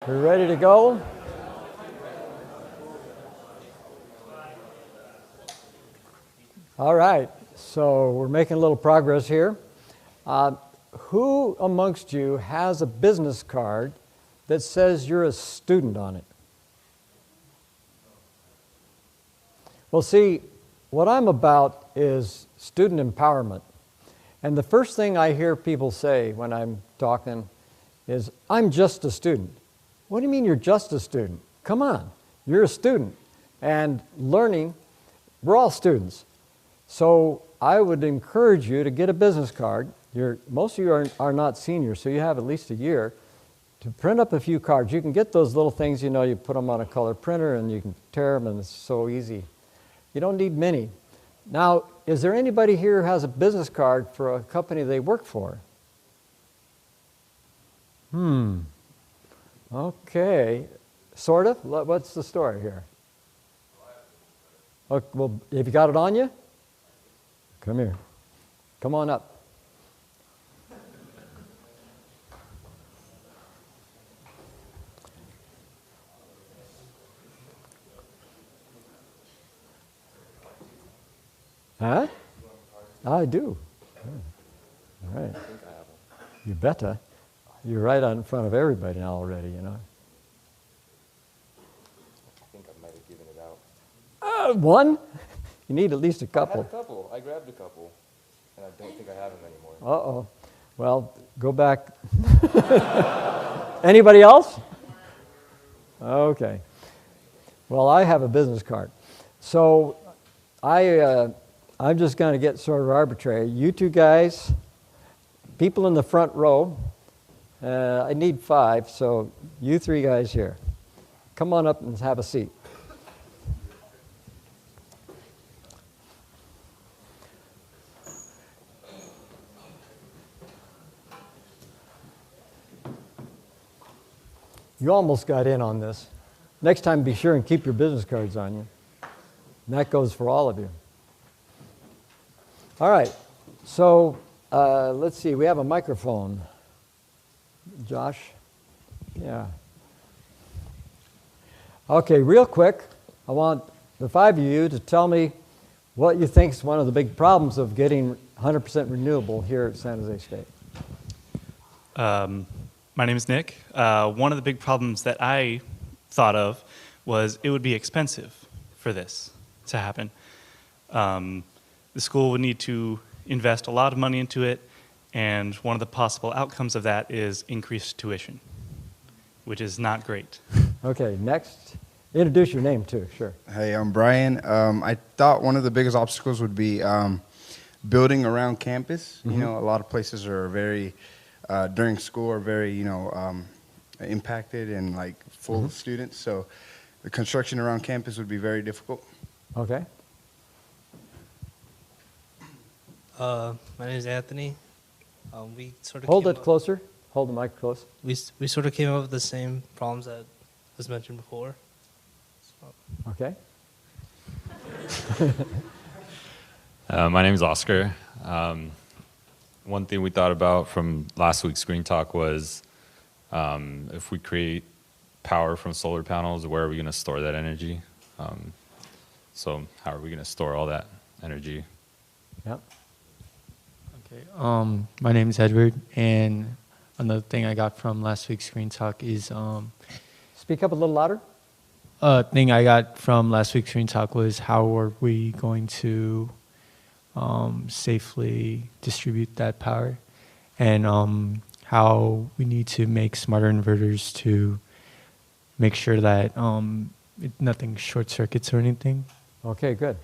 We ready to go? All right, so we're making a little progress here. Who amongst you has a business card that says you're a student on it? Well, see, what I'm about is student empowerment. And the first thing I hear people say when I'm talking is, I'm just a student. What do you mean you're just a student? Come on, you're a student. And learning, we're all students. So I would encourage you to get a business card. Most of you are not seniors, so you have at least a year to print up a few cards. You can get those little things, you know, you put them on a color printer and you can tear them, and it's so easy. You don't need many. Now, is there anybody here who has a business card for a company they work for? Okay. Sort of? What's the story here? Okay, well, have you got it on you? Come here. Come on up. Huh? I do. All right. You better. You're right out in front of everybody now already, you know. I think I might have given it out. One? You need at least a couple. I had a couple. I grabbed a couple, and I don't think I have them anymore. Uh-oh. Well, go back. Anybody else? Okay. Well, I have a business card. So I'm just going to get sort of arbitrary. You two guys, people in the front row, I need 5, so you 3 guys here. Come on up and have a seat. You almost got in on this. Next time, be sure and keep your business cards on you. And that goes for all of you. All right, so let's see, we have a microphone. Josh? Yeah. Okay, real quick, I want the 5 of you to tell me what you think is one of the big problems of getting 100% renewable here at San Jose State. My name is Nick. One of the big problems that I thought of was it would be expensive for this to happen. The school would need to invest a lot of money into it, and one of the possible outcomes of that is increased tuition, which is not great. Okay, next. Introduce your name too, sure. Hey, I'm Brian. I thought one of the biggest obstacles would be building around campus. Mm-hmm. You know, a lot of places are very, during school are very, you know, impacted and like full of students. So the construction around campus would be very difficult. Okay. My name is Anthony. We sort of hold it closer. Hold the mic close. We sort of came up with the same problems that was mentioned before. So. Okay. My name is Oscar. One thing we thought about from last week's GreenTalk was if we create power from solar panels, where are we going to store that energy? So how are we going to store all that energy? Yep. Okay. My name is Edward, and another thing I got from last week's GreenTalk is speak up a little louder. Thing I got from last week's GreenTalk was how are we going to safely distribute that power, and how we need to make smarter inverters to make sure that nothing short circuits or anything. Okay, good.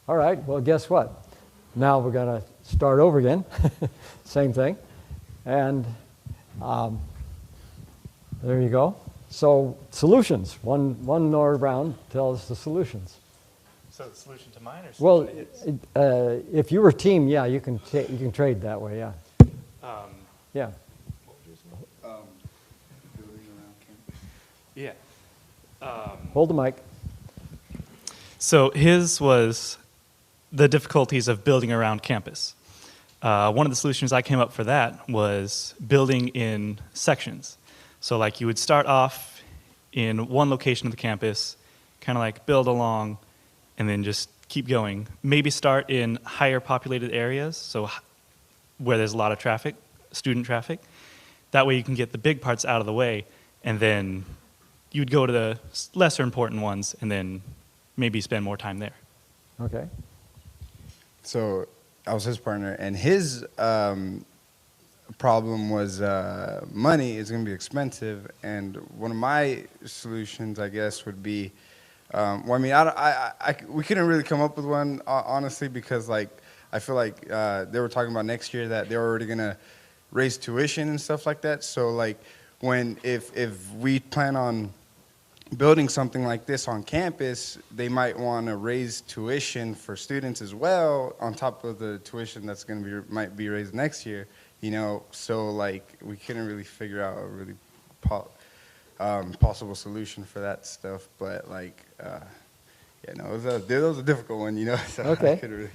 All right, well, guess what? Now we're going to start over again. Same thing. And there you go. So solutions. One more round. Tell us the solutions. So the solution to mine, or well, if you were team, yeah, you can trade that way. Yeah. Yeah. Building around campus. Yeah. Hold the mic. So his was the difficulties of building around campus. One of the solutions I came up for that was building in sections. So like you would start off in one location of the campus, kind of like build along, and then just keep going. Maybe start in higher populated areas, so where there's a lot of traffic, student traffic. That way you can get the big parts out of the way, and then you'd go to the lesser important ones, and then maybe spend more time there. Okay. So I was his partner, and his problem was money is going to be expensive, and one of my solutions, I guess, would be, well, I mean, we couldn't really come up with one, honestly, because like I feel like they were talking about next year that they're already going to raise tuition and stuff like that. So like if we plan on building something like this on campus, they might want to raise tuition for students as well on top of the tuition that's going to be might be raised next year, you know. So like we couldn't really figure out a really possible solution for that stuff. But like, yeah, no, it was a difficult one, you know. So Okay. I couldn't really.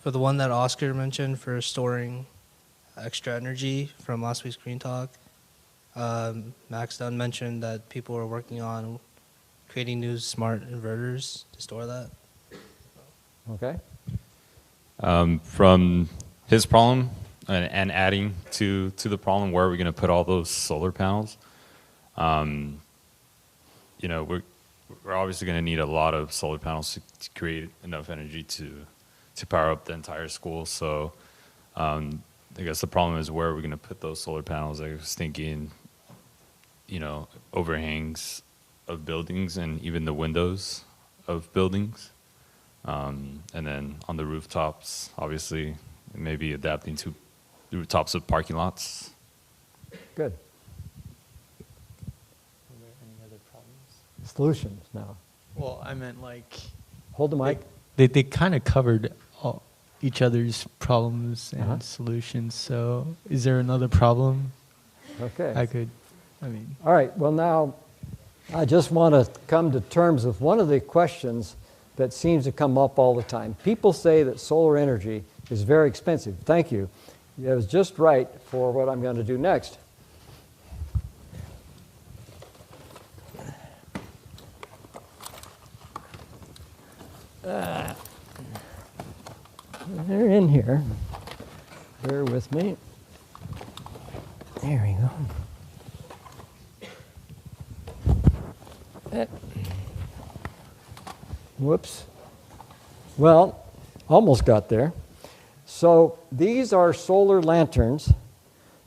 For the one that Oscar mentioned for storing extra energy from last week's GreenTalk, Max Dunn mentioned that people are working on creating new smart inverters to store that. Okay. From his problem and adding to the problem, where are we going to put all those solar panels? You know, we're obviously going to need a lot of solar panels to create enough energy to power up the entire school. So I guess the problem is, where are we going to put those solar panels? I was thinking, you know, overhangs of buildings and even the windows of buildings. And then on the rooftops, obviously, maybe adapting to the rooftops of parking lots. Good. Are there any other problems? Solutions now. Well, I meant like Hold the mic. they kind of covered each other's problems and Uh-huh. solutions. So, is there another problem Okay. I mean, All right, well now, I just want to come to terms with one of the questions that seems to come up all the time. People say that solar energy is very expensive. Thank you. It was just right for what I'm going to do next. They're in here. Bear with me. There we go. Whoops. Well, almost got there. So these are solar lanterns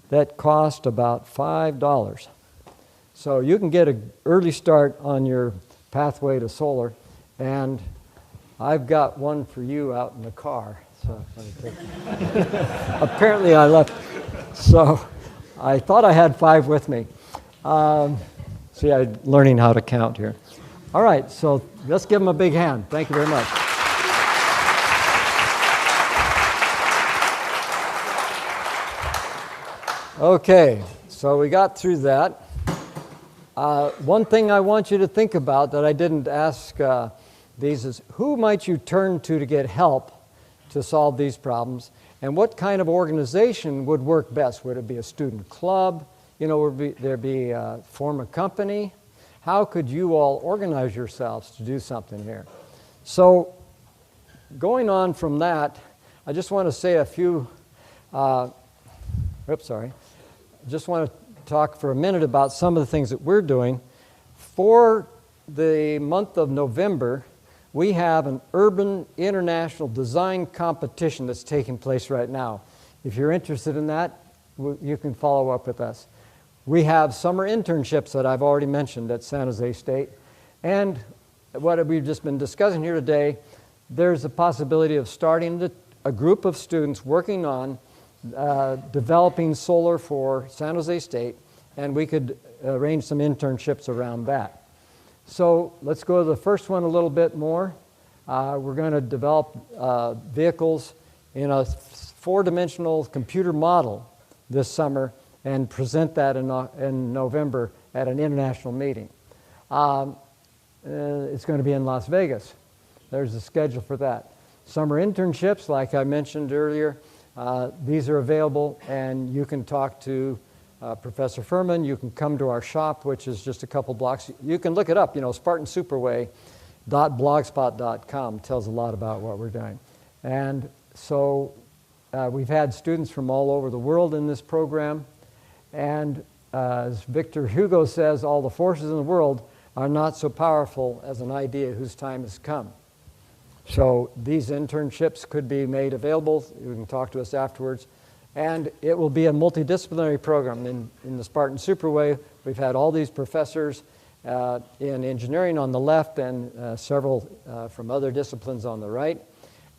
that cost about $5. So you can get an early start on your pathway to solar, and I've got one for you out in the car. So apparently I left. So I thought I had 5 with me. See, I'm learning how to count here. All right, so let's give them a big hand. Thank you very much. Okay, so we got through that. One thing I want you to think about that I didn't ask these is, who might you turn to get help to solve these problems? And what kind of organization would work best? Would it be a student club? You know, would there be form a company? How could you all organize yourselves to do something here? So going on from that, I just want to say a few, just want to talk for a minute about some of the things that we're doing. For the month of November, we have an urban international design competition that's taking place right now. If you're interested in that, you can follow up with us. We have summer internships that I've already mentioned at San Jose State. And what we've just been discussing here today, there's a possibility of starting a group of students working on developing solar for San Jose State, and we could arrange some internships around that. So let's go to the first one a little bit more. We're going to develop vehicles in a 4-dimensional computer model this summer and present that in November at an international meeting. It's going to be in Las Vegas. There's a schedule for that. Summer internships, like I mentioned earlier, these are available, and you can talk to Professor Furman. You can come to our shop, which is just a couple blocks. You can look it up, SpartanSuperway.blogspot.com tells a lot about what we're doing. And so we've had students from all over the world in this program. And as Victor Hugo says, all the forces in the world are not so powerful as an idea whose time has come. So these internships could be made available. You can talk to us afterwards. And it will be a multidisciplinary program. In the Spartan Superway, we've had all these professors in engineering on the left and several from other disciplines on the right.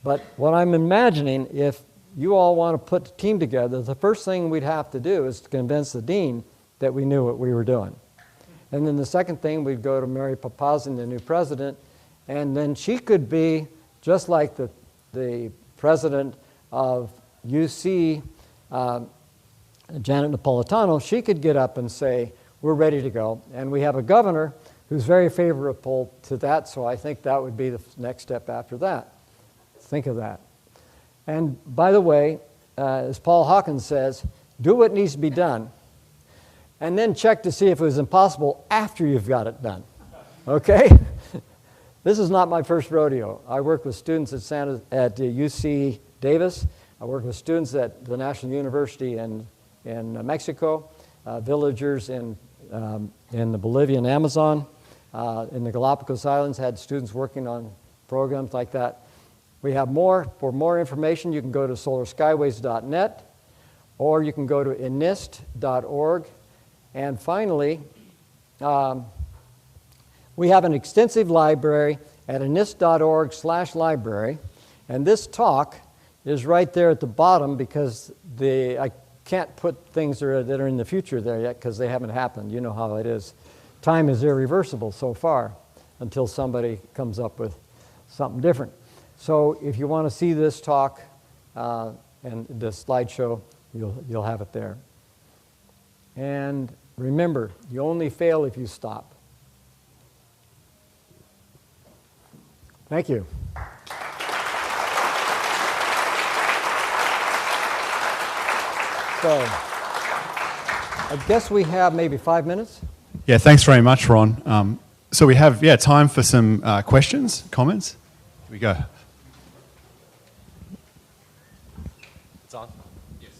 But what I'm imagining, if you all want to put a team together, the first thing we'd have to do is to convince the dean that we knew what we were doing. And then the second thing, we'd go to Mary Papazin, the new president, and then she could be just like the president of UC, Janet Napolitano. She could get up and say, we're ready to go. And we have a governor who's very favorable to that, so I think that would be the next step after that. Think of that. And by the way, as Paul Hawkins says, do what needs to be done, and then check to see if it was impossible after you've got it done. Okay? This is not my first rodeo. I work with students at UC Davis. I work with students at the National University in Mexico, villagers in the Bolivian Amazon, in the Galapagos Islands, had students working on programs like that. We have more. For more information, you can go to solarskyways.net, or you can go to enist.org. And finally, we have an extensive library at enist.org/library. And this talk is right there at the bottom because I can't put things that are in the future there yet because they haven't happened. You know how it is. Time is irreversible so far until somebody comes up with something different. So if you want to see this talk and the slideshow, you'll have it there. And remember, you only fail if you stop. Thank you. So, I guess we have maybe 5 minutes. Yeah, thanks very much, Ron. So we have time for some questions, comments. Here we go. It's on? Yes.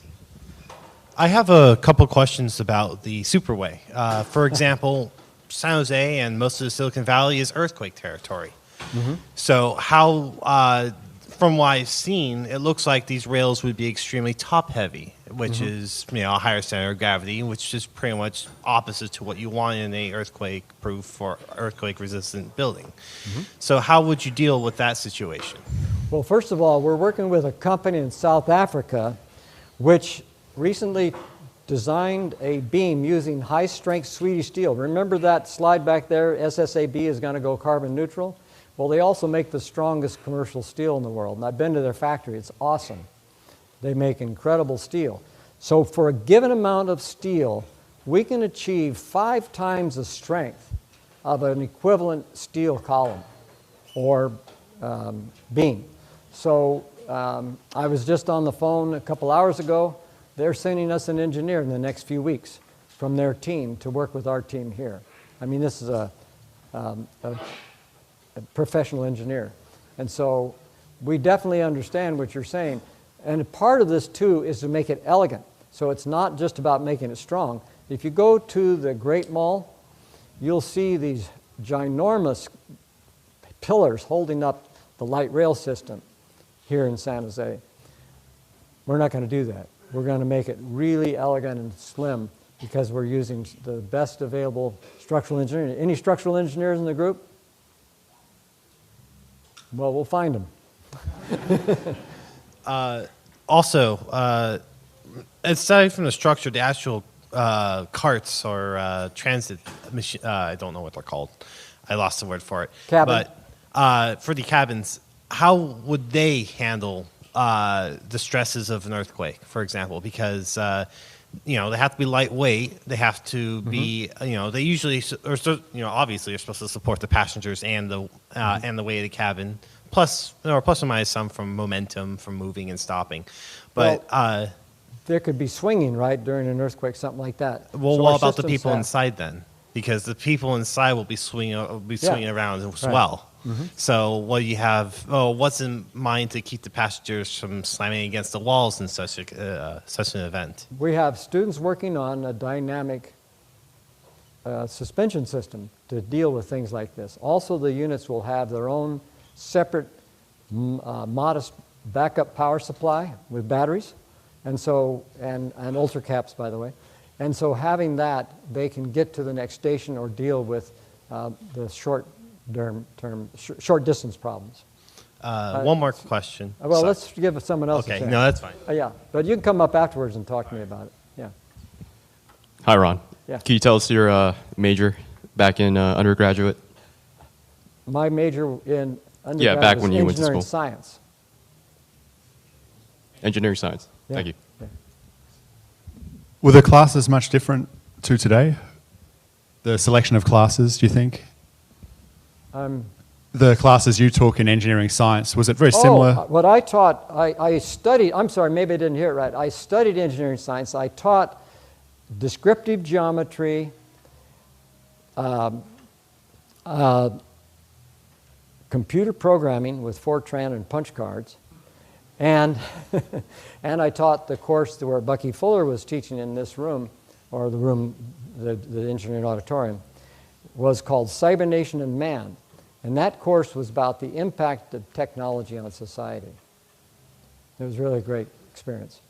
I have a couple questions about the Superway. For example, San Jose and most of the Silicon Valley is earthquake territory. Mm-hmm. So how, from what I've seen, it looks like these rails would be extremely top-heavy, which is a higher center of gravity, which is pretty much opposite to what you want in a earthquake-proof or earthquake-resistant building. Mm-hmm. So how would you deal with that situation? Well, first of all, we're working with a company in South Africa which recently designed a beam using high-strength Swedish steel. Remember that slide back there, SSAB is going to go carbon neutral? Well, they also make the strongest commercial steel in the world, and I've been to their factory. It's awesome. They make incredible steel. So for a given amount of steel, we can achieve 5 times the strength of an equivalent steel column or beam. So I was just on the phone a couple hours ago. They're sending us an engineer in the next few weeks from their team to work with our team here. I mean, this is a professional engineer. And so we definitely understand what you're saying. And part of this, too, is to make it elegant. So it's not just about making it strong. If you go to the Great Mall, you'll see these ginormous pillars holding up the light rail system here in San Jose. We're not going to do that. We're going to make it really elegant and slim because we're using the best available structural engineering. Any structural engineers in the group? Well, we'll find them. Also, aside from the structure, the actual carts or transit machine, I don't know what they're called. I lost the word for it. Cabin. But for the cabins, how would they handle the stresses of an earthquake, for example? Because they have to be lightweight. They have to be, they usually, obviously, are supposed to support the passengers and the weight of the cabin, plus or minus some from momentum from moving and stopping. But there could be swinging, right, during an earthquake, something like that. Well, So what our about the systems people have- inside then? Because the people inside will be swinging around as Right. well. So what do you have? Oh, what's in mind to keep the passengers from slamming against the walls in such an event? We have students working on a dynamic suspension system to deal with things like this. Also, the units will have their own separate, modest backup power supply with batteries, and so and ultra caps, by the way. And so, having that, they can get to the next station or deal with the short distance problems. One more question. Well, Sorry. let's give someone else a Okay, chance. no, that's fine. Yeah, but you can come up afterwards and talk to me about it. Yeah. Hi, Ron. Yeah. Can you tell us your major back in undergraduate? My major in undergrad Yeah, back was when you went to engineering school. science. Engineering science. Yeah. Thank you. Yeah. Were the classes much different to today? The selection of classes, do you think? The classes you took in engineering science, was it very similar? What I taught, I studied, I'm sorry, maybe I didn't hear it right. I studied engineering science. I taught descriptive geometry, computer programming with Fortran and punch cards, and, and I taught the course where Bucky Fuller was teaching in this room, or the room, the engineering auditorium, was called Cybernation and Man. And that course was about the impact of technology on society. It was really a great experience.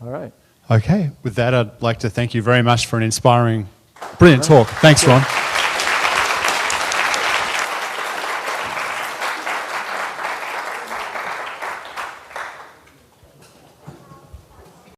All right. Okay, with that, I'd like to thank you very much for an inspiring, brilliant talk. Thanks, Ron.